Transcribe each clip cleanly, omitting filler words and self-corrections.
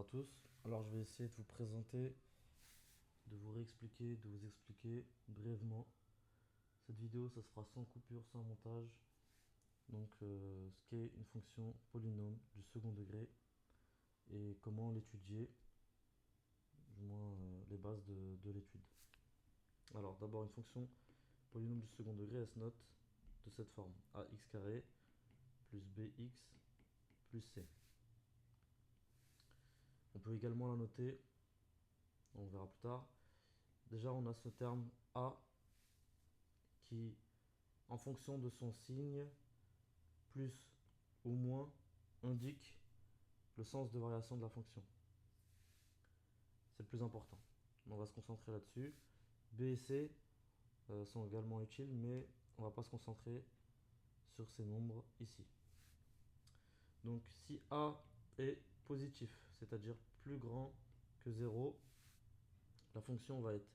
à tous. Alors je vais essayer de vous présenter, de vous réexpliquer, de vous expliquer brièvement. Cette vidéo, ça sera sans coupure, sans montage. Donc ce qu'est une fonction polynôme du second degré et comment l'étudier, du moins les bases de l'étude. Alors d'abord une fonction polynôme du second degré, elle se note de cette forme. Ax carré plus bx plus c. On peut également la noter, on verra plus tard. Déjà on a ce terme a qui, en fonction de son signe, plus ou moins, indique le sens de variation de la fonction. C'est le plus important. On va se concentrer là-dessus. B et C sont également utiles, mais on ne va pas se concentrer sur ces nombres ici. Donc si A est positif, c'est-à-dire plus grand que 0, la fonction va être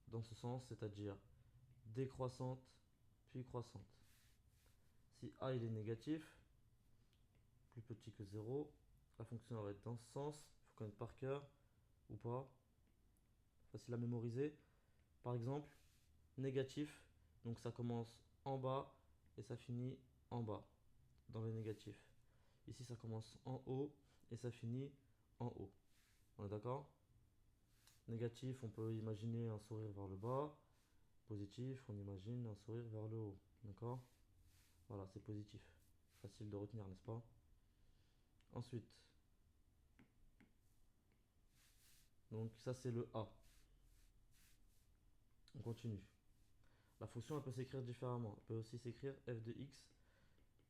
dans ce sens, c'est-à-dire décroissante puis croissante. Si A il est négatif, plus petit que 0, la fonction va être dans ce sens. Il faut connaître par cœur ou pas. Facile à mémoriser. Par exemple, négatif, donc ça commence en bas et ça finit en bas, dans le négatif. Ici, ça commence en haut et ça finit en haut. On est d'accord? Négatif, on peut imaginer un sourire vers le bas. Positif, on imagine un sourire vers le haut. D'accord? Voilà, c'est positif. Facile de retenir, n'est-ce pas? Ensuite, donc ça c'est le A. On continue. La fonction elle peut s'écrire différemment. Elle peut aussi s'écrire f de x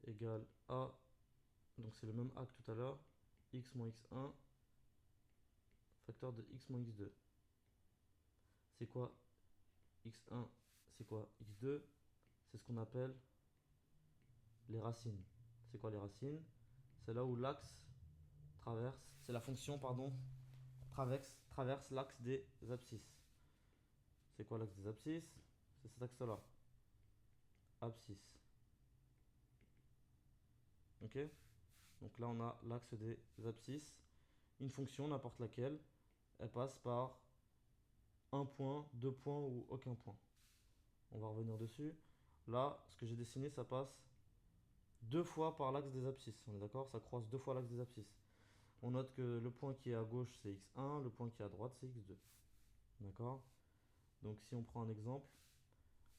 égale a, donc c'est le même a que tout à l'heure, x moins x1 facteur de x moins x2. C'est quoi x1? C'est quoi x2? C'est ce qu'on appelle les racines. C'est quoi les racines? C'est là où l'axe traverse, c'est la fonction, pardon, traverse l'axe des abscisses. C'est quoi l'axe des abscisses? C'est cet axe-là. Abscisse. Ok? Donc là, on a l'axe des abscisses. Une fonction, n'importe laquelle, elle passe par un point, deux points ou aucun point. On va revenir dessus. Là, ce que j'ai dessiné, ça passe deux fois par l'axe des abscisses. On est d'accord? Ça croise deux fois l'axe des abscisses. On note que le point qui est à gauche, c'est x1, le point qui est à droite, c'est x2. D'accord? Donc si on prend un exemple,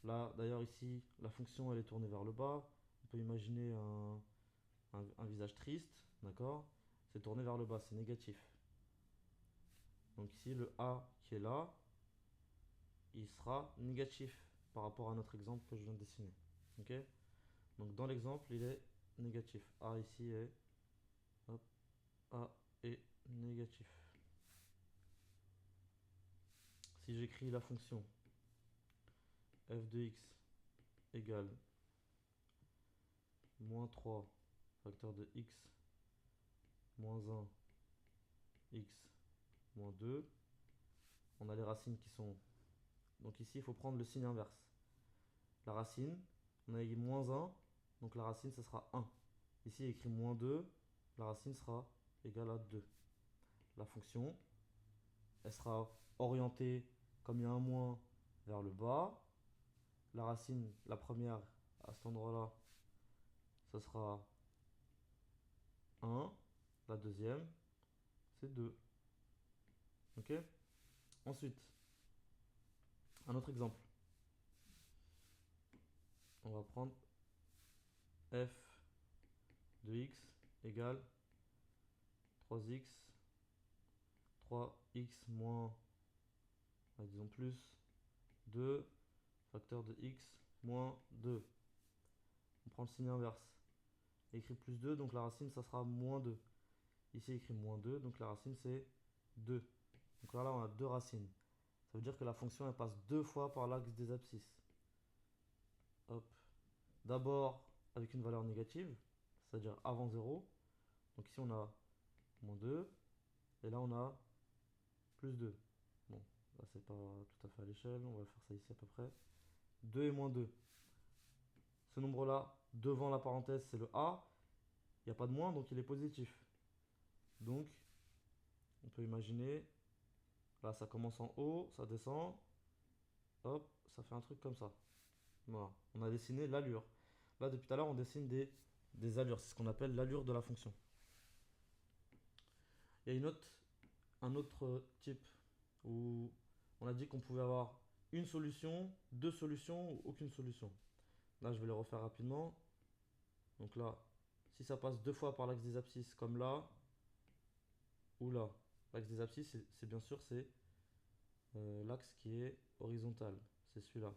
là, d'ailleurs ici, la fonction, elle est tournée vers le bas. On peut imaginer un visage triste, d'accord? C'est tourné vers le bas, c'est négatif. Donc ici, le A qui est là, il sera négatif par rapport à notre exemple que je viens de dessiner. Ok? Donc dans l'exemple, il est négatif. A ici est, hop, A est négatif. Si j'écris la fonction f de x égale moins 3 facteur de x moins 1 x moins 2, on a les racines qui sont... Donc ici, il faut prendre le signe inverse. La racine, on a écrit moins 1, donc la racine, ce sera 1. Ici, il y a écrit moins 2, la racine sera égale à 2. La fonction, elle sera orientée, comme il y a un moins, vers le bas. La racine, la première, à cet endroit-là, ce sera 1. La deuxième, c'est 2. Ok? Ensuite, un autre exemple. On va prendre f de x égale 3x, 3x moins, disons plus, 2 facteur de x moins 2. On prend le signe inverse. Écrit plus 2, donc la racine, ça sera moins 2. Ici, écrit moins 2, donc la racine, c'est 2. Donc là, on a deux racines. Ça veut dire que la fonction, elle passe deux fois par l'axe des abscisses. Hop. D'abord, avec une valeur négative, c'est-à-dire avant 0. Donc ici, on a moins 2. Et là, on a plus 2. Bon, là, c'est pas tout à fait à l'échelle. On va faire ça ici à peu près. 2 et moins 2. Ce nombre-là, devant la parenthèse, c'est le A. Il n'y a pas de moins, donc il est positif. Donc, peut imaginer, là ça commence en haut, ça descend, hop, ça fait un truc comme ça. Voilà, on a dessiné l'allure. Là depuis tout à l'heure on dessine des allures, c'est ce qu'on appelle l'allure de la fonction. Il y a un autre type où on a dit qu'on pouvait avoir une solution, deux solutions ou aucune solution. Là je vais les refaire rapidement. Donc là, si ça passe deux fois par l'axe des abscisses comme là, ou là, l'axe des abscisses c'est bien sûr c'est l'axe qui est horizontal, c'est celui-là,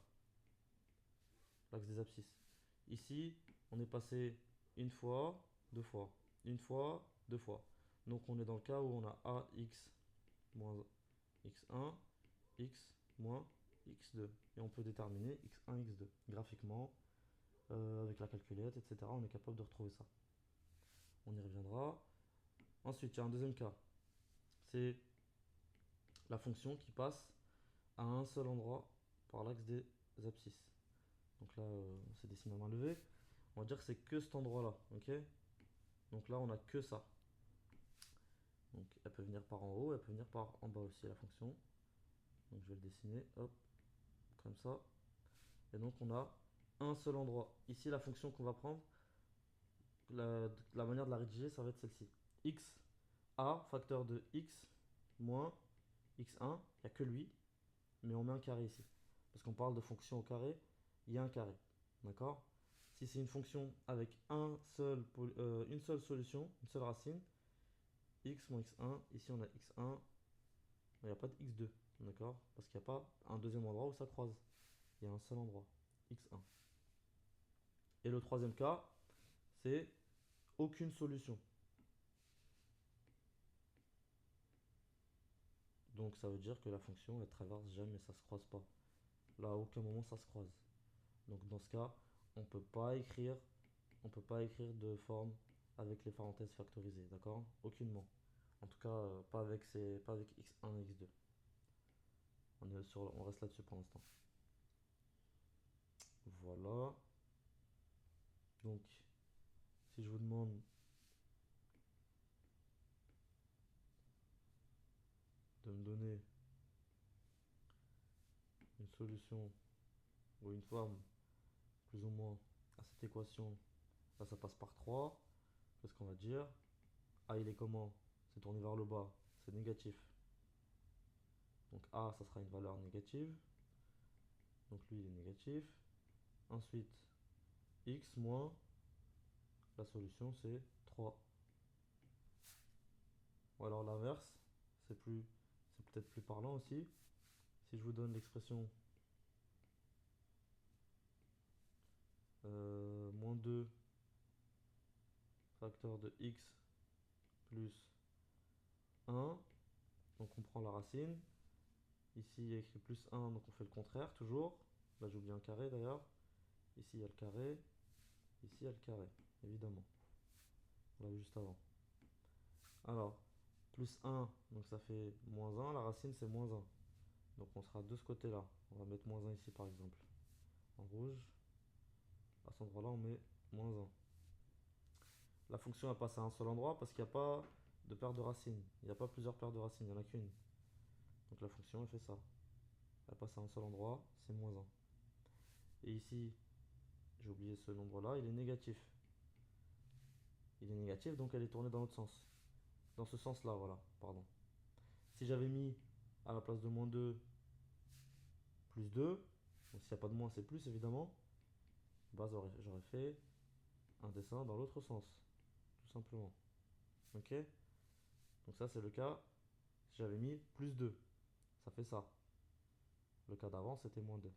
l'axe des abscisses. Ici, on est passé une fois, deux fois, une fois, deux fois. Donc on est dans le cas où on a ax moins x1, x moins x2. Et on peut déterminer x1, x2 graphiquement, avec la calculette, etc. On est capable de retrouver ça. On y reviendra. Ensuite, il y a un deuxième cas. C'est la fonction qui passe à un seul endroit par l'axe des abscisses. Donc là, c'est dessiné à main levée. On va dire que c'est que cet endroit-là. Ok. Donc là, on a que ça. Donc elle peut venir par en haut, elle peut venir par en bas aussi, la fonction. Donc je vais le dessiner, hop, comme ça. Et donc on a un seul endroit. Ici, la fonction qu'on va prendre, la manière de la rédiger, ça va être celle-ci. X A, facteur de x moins x1, il n'y a que lui, mais on met un carré ici. Parce qu'on parle de fonction au carré, il y a un carré. D'accord. Si c'est une fonction avec une seule solution, une seule racine, x moins x1, ici on a x1, il n'y a pas de x2. D'accord. Parce qu'il n'y a pas un deuxième endroit où ça croise. Il y a un seul endroit, x1. Et le troisième cas, c'est aucune solution. Donc ça veut dire que la fonction elle traverse jamais, ça se croise pas. Là à aucun moment ça se croise. Donc dans ce cas, on peut pas écrire, on peut pas écrire de forme avec les parenthèses factorisées, d'accord? Aucunement. En tout cas, pas avec x1 et x2. On reste là-dessus pour l'instant. Voilà. Donc, si je vous demande de me donner une solution ou une forme plus ou moins à cette équation, là ça passe par 3. Qu'est-ce qu'on va dire? A il est comment? C'est tourné vers le bas, c'est négatif. Donc A ça sera une valeur négative. Donc lui il est négatif. Ensuite x moins, la solution c'est 3. Ou alors l'inverse, c'est peut-être plus parlant aussi. Si je vous donne l'expression moins 2 facteur de x plus 1, donc on prend la racine. Ici il y a écrit plus 1, donc on fait le contraire toujours. Là j'ai oublié un carré d'ailleurs. Ici il y a le carré, ici il y a le carré, évidemment. On l'a vu juste avant. Alors, plus 1, donc ça fait moins 1, la racine c'est moins 1. Donc on sera de ce côté-là. On va mettre moins 1 ici par exemple. En rouge. À cet endroit-là, on met moins 1. La fonction elle passe à un seul endroit parce qu'il n'y a pas de paire de racines. Il n'y a pas plusieurs paires de racines, il n'y en a qu'une. Donc la fonction elle fait ça. Elle passe à un seul endroit, c'est moins 1. Et ici, j'ai oublié ce nombre-là, il est négatif. Il est négatif, donc elle est tournée dans l'autre sens. Dans ce sens-là, voilà, pardon. Si j'avais mis à la place de moins 2, plus 2, donc s'il n'y a pas de moins, c'est plus évidemment, bah, j'aurais fait un dessin dans l'autre sens, tout simplement. Ok. Donc ça, c'est le cas si j'avais mis plus 2. Ça fait ça. Le cas d'avant, c'était moins 2.